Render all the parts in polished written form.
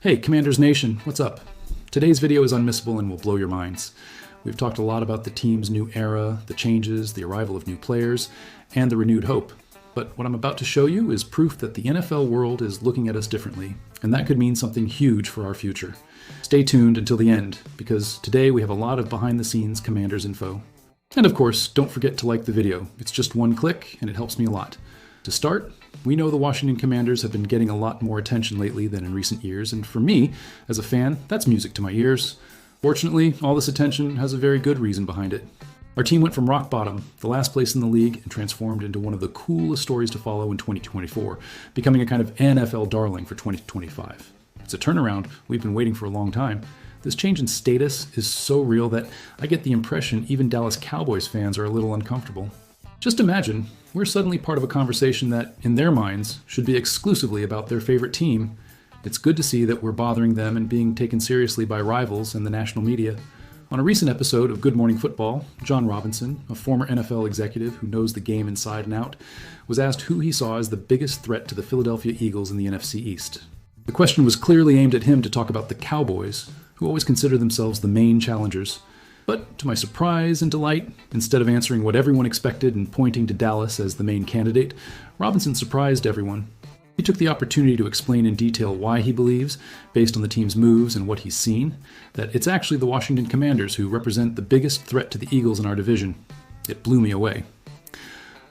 Hey, Commanders Nation, what's up? Today's video is unmissable and will blow your minds. We've talked a lot about the team's new era, the changes, the arrival of new players, and the renewed hope. But what I'm about to show you is proof that the NFL world is looking at us differently, and that could mean something huge for our future. Stay tuned until the end, because today we have a lot of behind-the-scenes Commanders info. And of course, don't forget to like the video. It's just one click, and it helps me a lot. To start, we know the Washington Commanders have been getting a lot more attention lately than in recent years, and for me, as a fan, that's music to my ears. Fortunately, all this attention has a very good reason behind it. Our team went from rock bottom, the last place in the league, and transformed into one of the coolest stories to follow in 2024, becoming a kind of NFL darling for 2025. It's a turnaround we've been waiting for a long time. This change in status is so real that I get the impression even Dallas Cowboys fans are a little uncomfortable. Just imagine, we're suddenly part of a conversation that, in their minds, should be exclusively about their favorite team. It's good to see that we're bothering them and being taken seriously by rivals and the national media. On a recent episode of Good Morning Football, John Robinson, a former NFL executive who knows the game inside and out, was asked who he saw as the biggest threat to the Philadelphia Eagles in the NFC East. The question was clearly aimed at him to talk about the Cowboys, who always consider themselves the main challengers. But to my surprise and delight, instead of answering what everyone expected and pointing to Dallas as the main candidate, Robinson surprised everyone. He took the opportunity to explain in detail why he believes, based on the team's moves and what he's seen, that it's actually the Washington Commanders who represent the biggest threat to the Eagles in our division. It blew me away.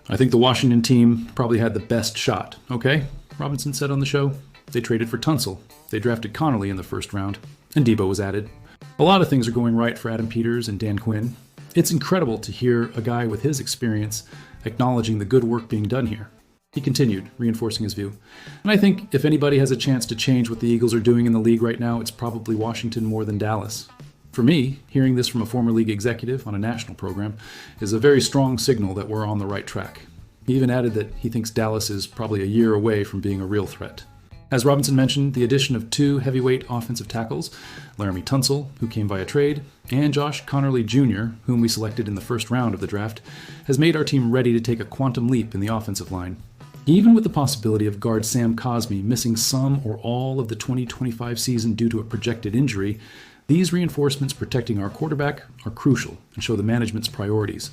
I think the Washington team probably had the best shot, okay? Robinson said on the show. They traded for Tunsil. They drafted Connolly in the first round, and Debo was added. A lot of things are going right for Adam Peters and Dan Quinn. It's incredible to hear a guy with his experience acknowledging the good work being done here. He continued, reinforcing his view. And I think if anybody has a chance to change what the Eagles are doing in the league right now, it's probably Washington more than Dallas. For me, hearing this from a former league executive on a national program is a very strong signal that we're on the right track. He even added that he thinks Dallas is probably a year away from being a real threat. As Robinson mentioned, the addition of two heavyweight offensive tackles, Laremy Tunsil, who came via trade, and Josh Conerly Jr., whom we selected in the first round of the draft, has made our team ready to take a quantum leap in the offensive line. Even with the possibility of guard Sam Cosmi missing some or all of the 2025 season due to a projected injury, these reinforcements protecting our quarterback are crucial and show the management's priorities.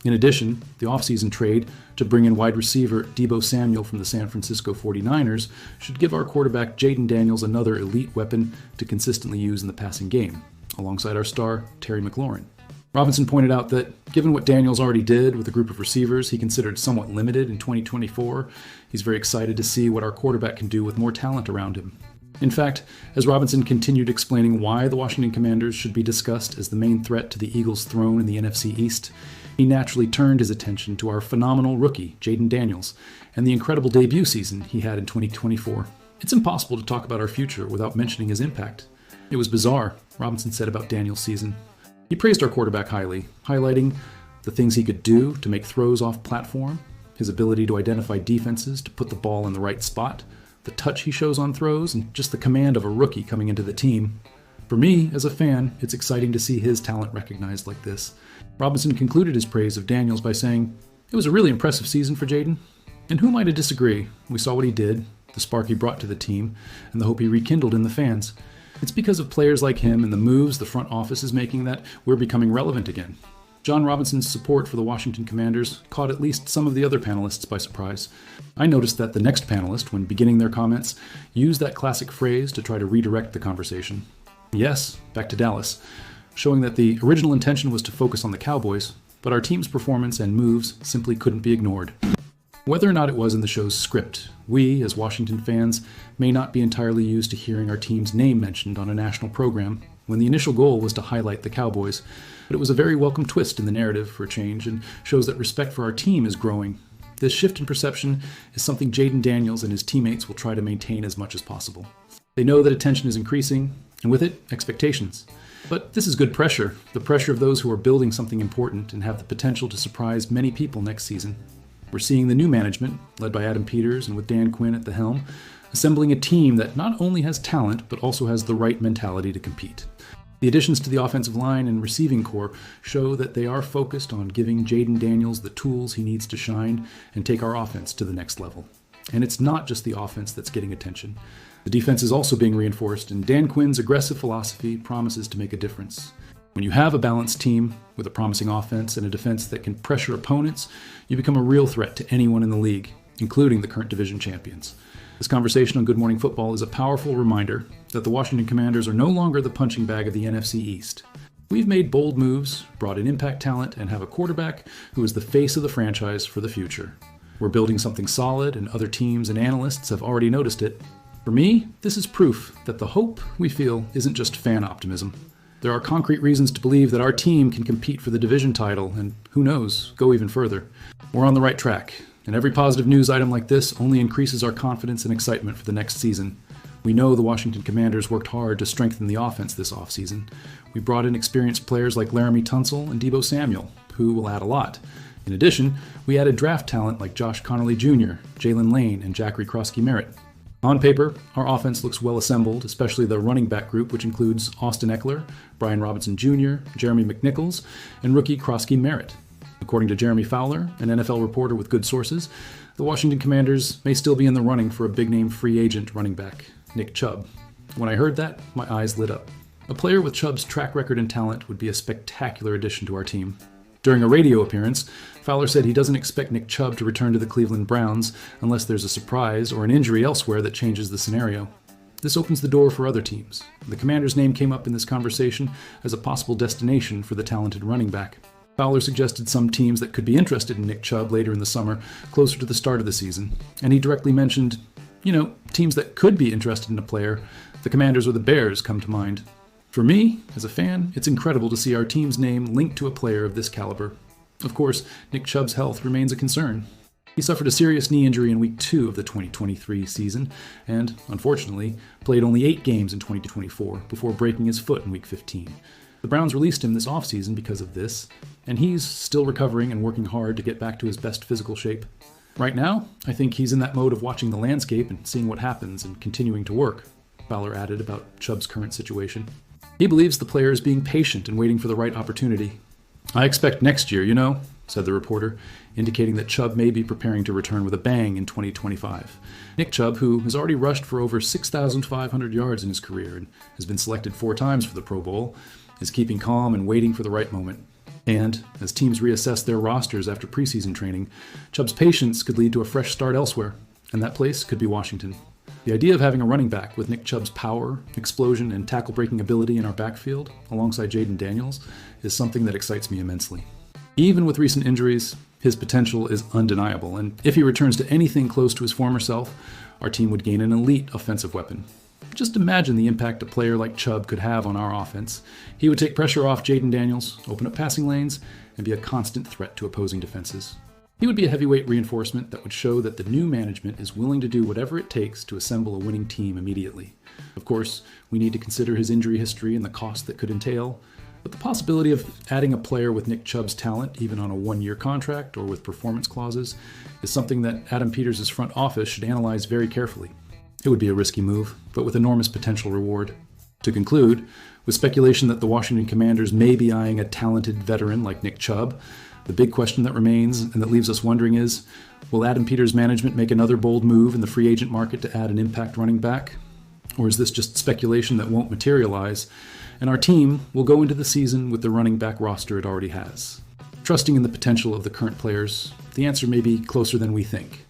In addition, the offseason trade to bring in wide receiver Debo Samuel from the San Francisco 49ers should give our quarterback Jaden Daniels another elite weapon to consistently use in the passing game, alongside our star Terry McLaurin. Robinson pointed out that, given what Daniels already did with a group of receivers he considered somewhat limited in 2024, he's very excited to see what our quarterback can do with more talent around him. In fact, as Robinson continued explaining why the Washington Commanders should be discussed as the main threat to the Eagles' throne in the NFC East, he naturally turned his attention to our phenomenal rookie, Jaden Daniels, and the incredible debut season he had in 2024. It's impossible to talk about our future without mentioning his impact. It was bizarre, Robinson said about Daniels' season. He praised our quarterback highly, highlighting the things he could do to make throws off platform, his ability to identify defenses to put the ball in the right spot, the touch he shows on throws, and just the command of a rookie coming into the team. For me, as a fan, it's exciting to see his talent recognized like this. Robinson concluded his praise of Daniels by saying, "It was a really impressive season for Jaden. And who am I to disagree? We saw what he did, the spark he brought to the team, and the hope he rekindled in the fans. It's because of players like him and the moves the front office is making that we're becoming relevant again." John Robinson's support for the Washington Commanders caught at least some of the other panelists by surprise. I noticed that the next panelist, when beginning their comments, used that classic phrase to try to redirect the conversation. Yes, back to Dallas, showing that the original intention was to focus on the Cowboys, but our team's performance and moves simply couldn't be ignored. Whether or not it was in the show's script, we, as Washington fans, may not be entirely used to hearing our team's name mentioned on a national program, when the initial goal was to highlight the Cowboys. But it was a very welcome twist in the narrative for a change and shows that respect for our team is growing. This shift in perception is something Jaden Daniels and his teammates will try to maintain as much as possible. They know that attention is increasing, and with it, expectations. But this is good pressure, the pressure of those who are building something important and have the potential to surprise many people next season. We're seeing the new management, led by Adam Peters and with Dan Quinn at the helm, assembling a team that not only has talent, but also has the right mentality to compete. The additions to the offensive line and receiving corps show that they are focused on giving Jaden Daniels the tools he needs to shine and take our offense to the next level. And it's not just the offense that's getting attention. The defense is also being reinforced, and Dan Quinn's aggressive philosophy promises to make a difference. When you have a balanced team with a promising offense and a defense that can pressure opponents, you become a real threat to anyone in the league, including the current division champions. This conversation on Good Morning Football is a powerful reminder that the Washington Commanders are no longer the punching bag of the NFC East. We've made bold moves, brought in impact talent, and have a quarterback who is the face of the franchise for the future. We're building something solid, and other teams and analysts have already noticed it. For me, this is proof that the hope we feel isn't just fan optimism. There are concrete reasons to believe that our team can compete for the division title and, who knows, go even further. We're on the right track, and every positive news item like this only increases our confidence and excitement for the next season. We know the Washington Commanders worked hard to strengthen the offense this offseason. We brought in experienced players like Laramie Tunsil and Deebo Samuel, who will add a lot. In addition, we added draft talent like Josh Connolly Jr., Jalen Lane, and Jack Krosky-Merritt. On paper, our offense looks well assembled, especially the running back group, which includes Austin Eckler, Brian Robinson Jr., Jeremy McNichols, and rookie Krosky-Merritt. According to Jeremy Fowler, an NFL reporter with good sources, the Washington Commanders may still be in the running for a big-name free agent running back, Nick Chubb. When I heard that, my eyes lit up. A player with Chubb's track record and talent would be a spectacular addition to our team. During a radio appearance, Fowler said he doesn't expect Nick Chubb to return to the Cleveland Browns unless there's a surprise or an injury elsewhere that changes the scenario. This opens the door for other teams. The Commanders' name came up in this conversation as a possible destination for the talented running back. Fowler suggested some teams that could be interested in Nick Chubb later in the summer, closer to the start of the season, and he directly mentioned, teams that could be interested in a player. The Commanders or the Bears come to mind. For me, as a fan, it's incredible to see our team's name linked to a player of this caliber. Of course, Nick Chubb's health remains a concern. He suffered a serious knee injury in Week 2 of the 2023 season, and, unfortunately, played only 8 games in 2024 before breaking his foot in Week 15. The Browns released him this offseason because of this, and he's still recovering and working hard to get back to his best physical shape. Right now, I think he's in that mode of watching the landscape and seeing what happens and continuing to work, Fowler added about Chubb's current situation. He believes the player is being patient and waiting for the right opportunity. I expect next year, said the reporter, indicating that Chubb may be preparing to return with a bang in 2025. Nick Chubb, who has already rushed for over 6,500 yards in his career and has been selected 4 times for the Pro Bowl, is keeping calm and waiting for the right moment. And, as teams reassess their rosters after preseason training, Chubb's patience could lead to a fresh start elsewhere, and that place could be Washington. The idea of having a running back with Nick Chubb's power, explosion, and tackle-breaking ability in our backfield, alongside Jaden Daniels, is something that excites me immensely. Even with recent injuries, his potential is undeniable, and if he returns to anything close to his former self, our team would gain an elite offensive weapon. Just imagine the impact a player like Chubb could have on our offense. He would take pressure off Jaden Daniels, open up passing lanes, and be a constant threat to opposing defenses. He would be a heavyweight reinforcement that would show that the new management is willing to do whatever it takes to assemble a winning team immediately. Of course, we need to consider his injury history and the cost that could entail, but the possibility of adding a player with Nick Chubb's talent, even on a 1-year contract or with performance clauses, is something that Adam Peters' front office should analyze very carefully. It would be a risky move, but with enormous potential reward. To conclude, with speculation that the Washington Commanders may be eyeing a talented veteran like Nick Chubb, the big question that remains and that leaves us wondering is, will Adam Peters' management make another bold move in the free agent market to add an impact running back? Or is this just speculation that won't materialize, and our team will go into the season with the running back roster it already has? Trusting in the potential of the current players, the answer may be closer than we think.